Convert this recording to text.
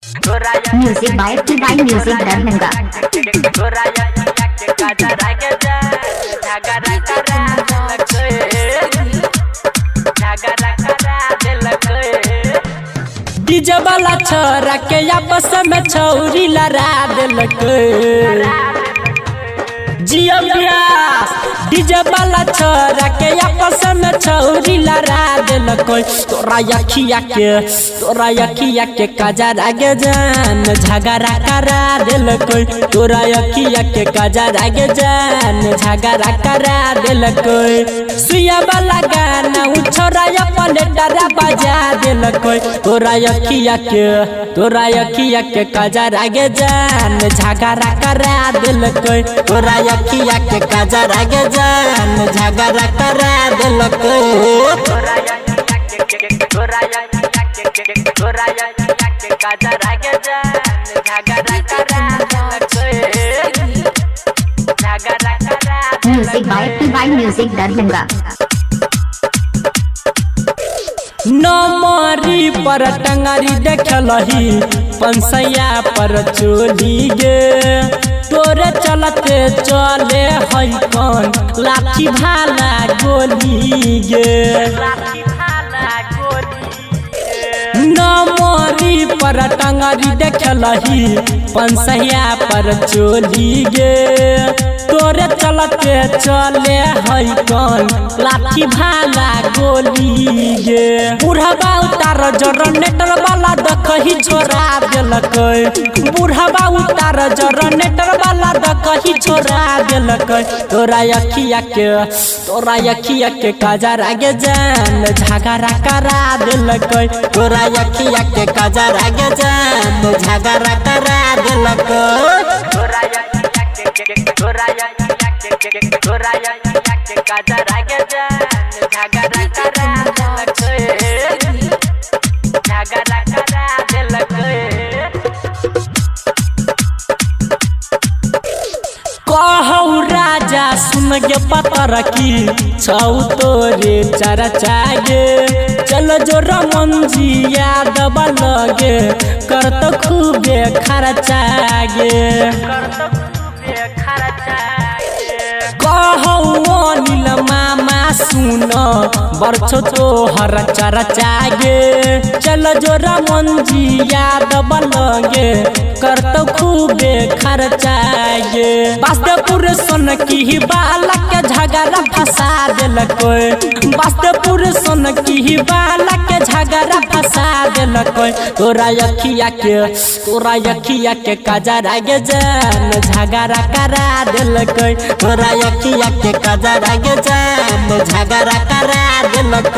Music by T-By Music Darbhanga. DJ वाला छोरा के आपस में छौरी लड़ा दिलक जिया ब्यास। डीजे वाला छोरा के आपस में छौरी लड़ा दिलक तोरा अखिया के काजर आगे जान झगड़ा करा दिलक तोरा अखिया के काजर आगे जान झगड़ा करा दिलक। सुइया वाला गाना उ छोरा अपन डरा बजा दिलक तोरा अखिया के काजर आगे जान झगड़ा करा दिलक तोरा अखिया के काजर आगे जान झगड़ा करा दिलक। Music by T-By Music Darbhanga. नमरी पर टंगरी देखलही पंसैया पर चोली गे तोरे चलते चले हई कौन लाठी भाला गोली गे। नमरी पर टंगरी देखलही पंसैया पर चोली गे तोरे चलते चले हई कौन लाठी भाला गोली गे। बुढ़वा उतार जनरेटर वाला दखही छोड़ा दिलक बुढ़वा उतार जनरेटर वाला दखही छोड़ा दिलक तोरा अखिया के काजर आगे जान झगड़ा करा दिलक तोरा अखिया के काजर आगे जान झगड़ा करा दिलक। कहू राजा सुन गे पतर की छौ तोरे चर्चा गे चल जो रमन जी यादव लगे करत खूबे खर्चा गे। कहू अनिल मामा सुन बरछो तोहर चर्चा गे चल जो रमन जी यादव लगे करत खूबे खर्चा गे। वास्तवपुर सोन की बालक के झगड़ा फंसा दिलक वास्तवपुर सोन की बालक के झगड़ा फंसा दिलक तोरा अखिया के काजर आगे जान झगड़ा करा दिलक तोरा अखिया के काजर आगे जान झगड़ा करा दिलक।